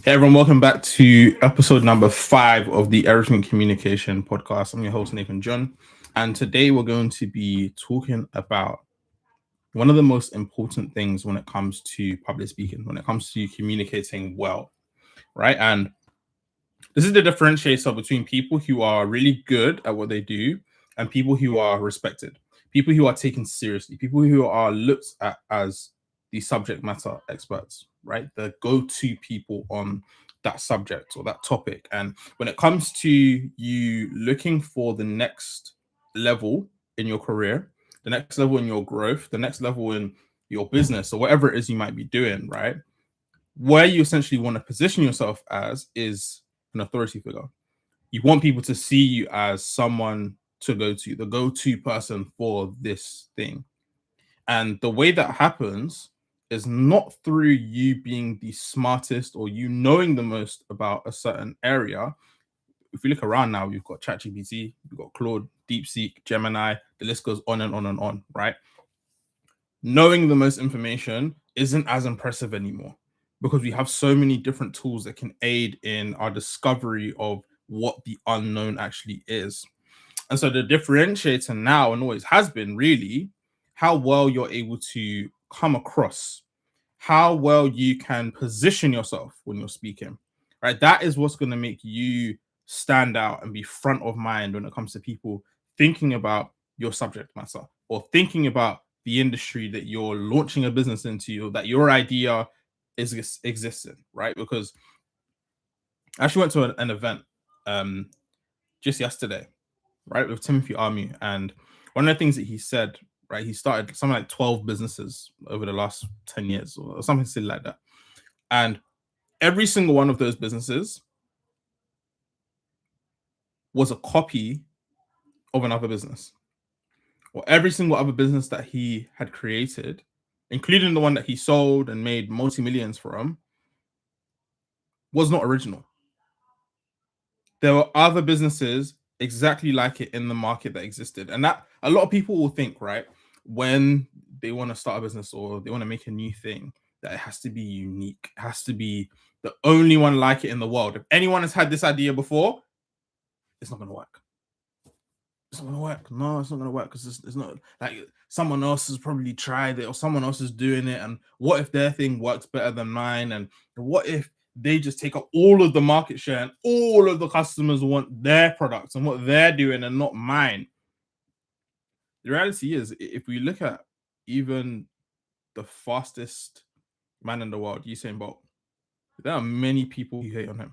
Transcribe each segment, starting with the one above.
Hey everyone, welcome back to episode number 5 of the Everything Communication podcast. I'm your host, Nathan John, and today we're going to be talking about one of the most important things when it comes to public speaking, when it comes to communicating well, right? And this is the differentiator between people who are really good at what they do and people who are respected, people who are taken seriously, people who are looked at as the subject matter experts, right? The go-to people on that subject or that topic. And when it comes to you looking for the next level in your career, the next level in your growth, the next level in your business or whatever it is you might be doing, right? Where you essentially want to position yourself as is an authority figure. You want people to see you as someone to go to, the go-to person for this thing. And the way that happens is not through you being the smartest or you knowing the most about a certain area. If you look around now, you've got ChatGPT, you've got Claude, DeepSeek, Gemini, the list goes on and on and on, right? Knowing the most information isn't as impressive anymore because we have so many different tools that can aid in our discovery of what the unknown actually is. And so the differentiator now and always has been really how well you're able to come across, how well you can position yourself when you're speaking, right? That is what's going to make you stand out and be front of mind when it comes to people thinking about your subject matter or thinking about the industry that you're launching a business into or that your idea is existing, right? Because I actually went to an event just yesterday, right, with Timothy Army. And one of the things that he said, right, he started something like 12 businesses over the last 10 years or something silly like that. And every single one of those businesses was a copy of another business, or every single other business that he had created, including the one that he sold and made multi-millions from, was not original. There were other businesses exactly like it in the market that existed. And that a lot of people will think, right, when they want to start a business or they want to make a new thing, that it has to be unique. It has to be the only one like it in the world. If anyone has had this idea before, it's not going to work. It's not going to work. No, it's not going to work because it's not like someone else has probably tried it or someone else is doing it. And what if their thing works better than mine? And what if they just take up all of the market share and all of the customers want their products and what they're doing and not mine? The reality is, if we look at even the fastest man in the world, Usain Bolt, there are many people who hate on him.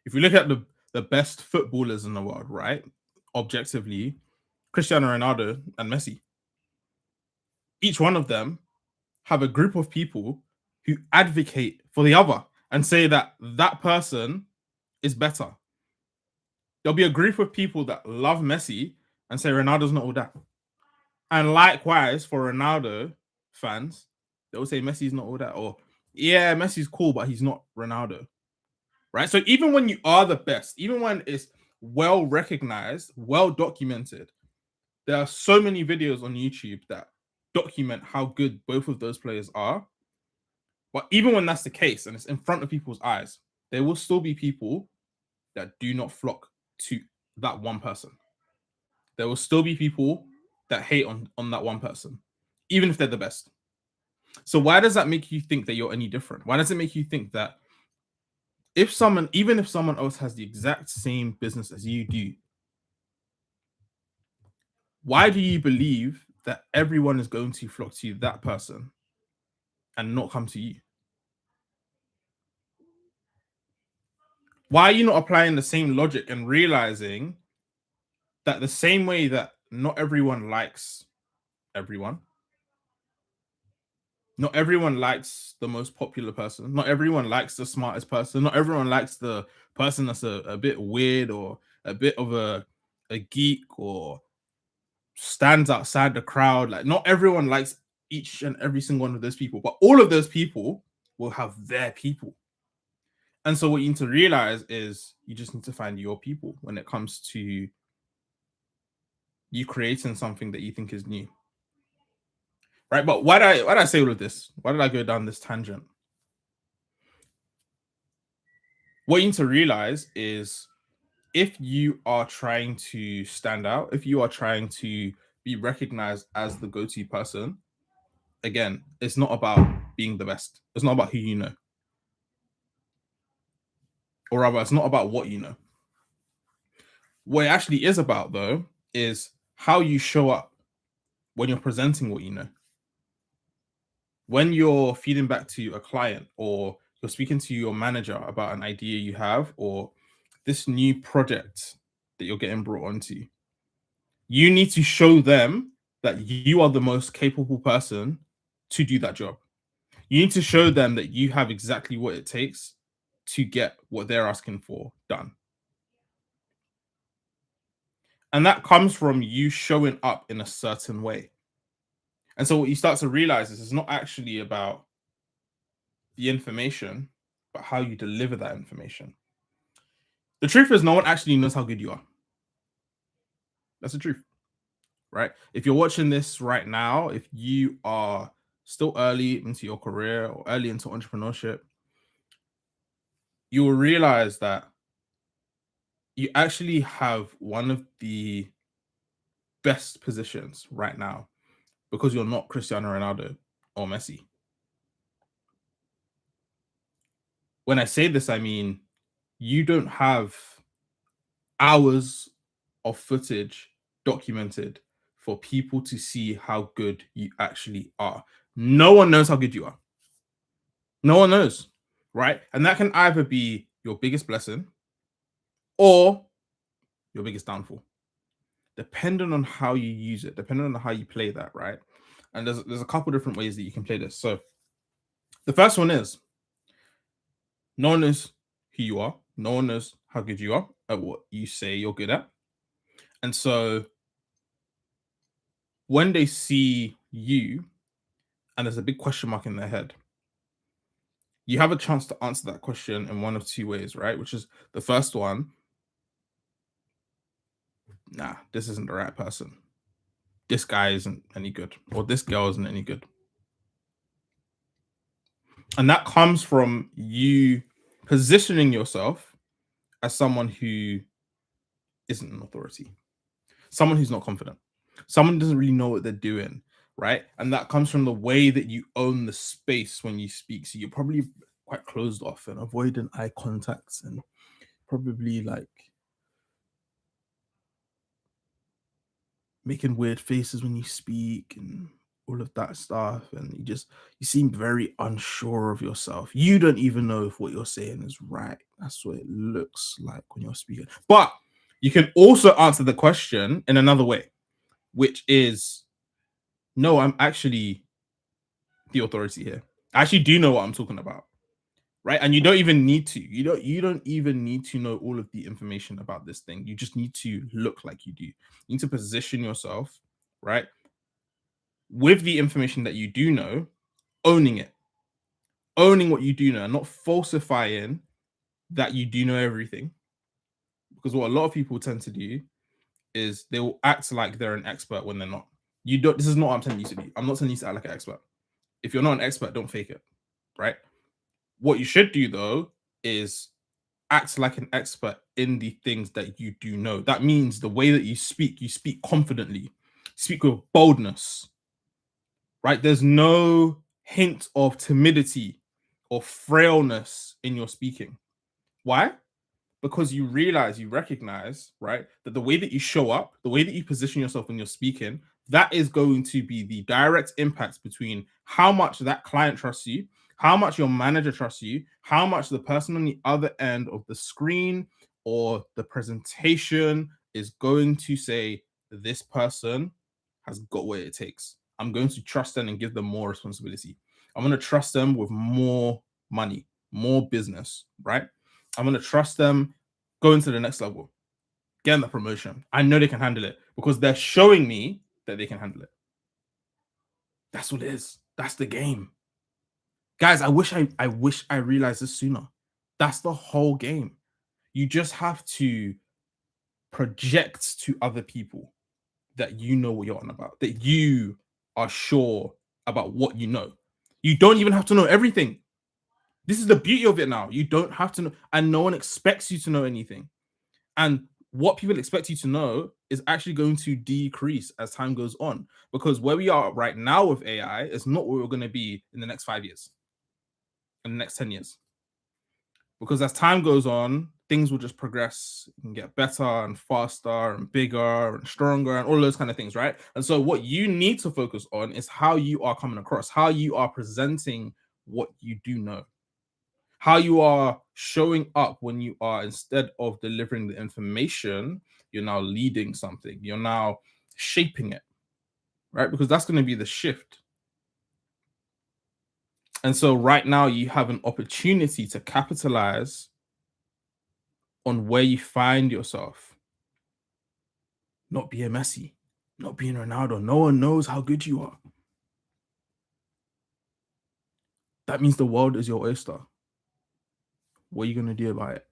If we look at the best footballers in the world, right, objectively, Cristiano Ronaldo and Messi, each one of them have a group of people who advocate for the other and say that that person is better. There'll be a group of people that love Messi and say Ronaldo's not all that. And likewise, for Ronaldo fans, they'll say Messi's not all that. Or, yeah, Messi's cool, but he's not Ronaldo. Right? So even when you are the best, even when it's well recognized, well documented, there are so many videos on YouTube that document how good both of those players are. But even when that's the case and it's in front of people's eyes, there will still be people that do not flock to that one person. There will still be people that hate on that one person, even if they're the best. So why does that make you think that you're any different? Why does it make you think that even if someone else has the exact same business as you do, why do you believe that everyone is going to flock to that person and not come to you? Why are you not applying the same logic and realizing that the same way that not everyone likes everyone, not everyone likes the most popular person, not everyone likes the smartest person, not everyone likes the person that's a bit weird or a bit of a geek or stands outside the crowd. Like, not everyone likes each and every single one of those people, but all of those people will have their people. And so what you need to realize is you just need to find your people when it comes to you creating something that you think is new. Right? But why did I say all of this? Why did I go down this tangent? What you need to realize is if you are trying to stand out, if you are trying to be recognized as the go-to person, again, it's not about being the best. It's not about who you know. Or rather, it's not about what you know. What it actually is about, though, is how you show up when you're presenting what you know. When you're feeding back to a client or you're speaking to your manager about an idea you have or this new project that you're getting brought onto, you need to show them that you are the most capable person to do that job. You need to show them that you have exactly what it takes to get what they're asking for done. And that comes from you showing up in a certain way. And so what you start to realize is it's not actually about the information, but how you deliver that information. The truth is, no one actually knows how good you are. That's the truth, right? If you're watching this right now, if you are still early into your career or early into entrepreneurship, you will realize that you actually have one of the best positions right now because you're not Cristiano Ronaldo or Messi. When I say this, I mean you don't have hours of footage documented for people to see how good you actually are. No one knows how good you are. No one knows, right? And that can either be your biggest blessing or your biggest downfall, depending on how you use it, depending on how you play that, right? And there's a couple different ways that you can play this. So the first one is no one knows who you are. No one knows how good you are at what you say you're good at. And so when they see you and there's a big question mark in their head, you have a chance to answer that question in one of two ways, right? Which is the first one, nah, this isn't the right person. This guy isn't any good, or this girl isn't any good. And that comes from you positioning yourself as someone who isn't an authority, someone who's not confident, someone who doesn't really know what they're doing, right? And that comes from the way that you own the space when you speak. So you're probably quite closed off and avoiding eye contacts and probably like making weird faces when you speak and all of that stuff. And you seem very unsure of yourself. You don't even know if what you're saying is right. That's what it looks like when you're speaking. But you can also answer the question in another way, which is no, I'm actually the authority here. I actually do know what I'm talking about. Right. And you don't even need to. You don't even need to know all of the information about this thing. You just need to look like you do. You need to position yourself, right? With the information that you do know, owning it, owning what you do know, not falsifying that you do know everything. Because what a lot of people tend to do is they will act like they're an expert when they're not. You don't. This is not what I'm telling you to do. I'm not telling you to act like an expert. If you're not an expert, don't fake it, right? What you should do though is act like an expert in the things that you do know. That means the way that you speak confidently, speak with boldness, right? There's no hint of timidity or frailness in your speaking. Why? Because you realize, you recognize, right, that the way that you show up, the way that you position yourself when you're speaking, that is going to be the direct impact between how much that client trusts you, how much your manager trusts you, how much the person on the other end of the screen or the presentation is going to say, this person has got what it takes. I'm going to trust them and give them more responsibility. I'm going to trust them with more money, more business, right? I'm going to trust them going to the next level, getting the promotion. I know they can handle it because they're showing me that they can handle it. That's what it is. That's the game. Guys, I wish I realized this sooner. That's the whole game. You just have to project to other people that you know what you're on about, that you are sure about what you know. You don't even have to know everything. This is the beauty of it now. You don't have to know, and no one expects you to know anything. And what people expect you to know is actually going to decrease as time goes on, because where we are right now with AI is not where we're going to be in the next 5 years, in the next 10 years. Because as time goes on, things will just progress and get better and faster and bigger and stronger and all those kind of things, right? And so what you need to focus on is how you are coming across, how you are presenting what you do know, how you are showing up when you are, instead of delivering the information, you're now leading something, you're now shaping it, right? Because that's going to be the shift. And so right now you have an opportunity to capitalize on where you find yourself. Not being Messi, not being Ronaldo. No one knows how good you are. That means the world is your oyster. What are you going to do about it?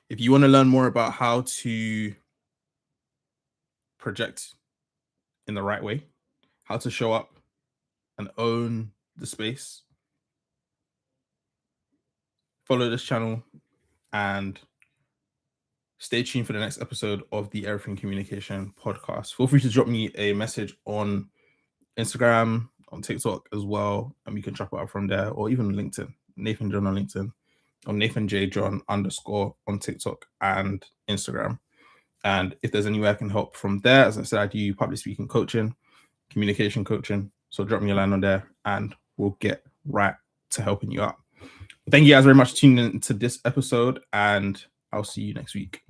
If you want to learn more about how to project in the right way, how to show up and own the space, follow this channel and stay tuned for the next episode of the Everything Communication podcast. Feel free to drop me a message on Instagram, on TikTok as well, and we can chat about it from there, or even LinkedIn. Nathan John on LinkedIn, or Nathan J John _ on TikTok and Instagram. And if there's any way I can help from there, as I said, I do public speaking coaching, communication coaching. So drop me a line on there and we'll get right to helping you out. Thank you guys very much for tuning in to this episode, and I'll see you next week.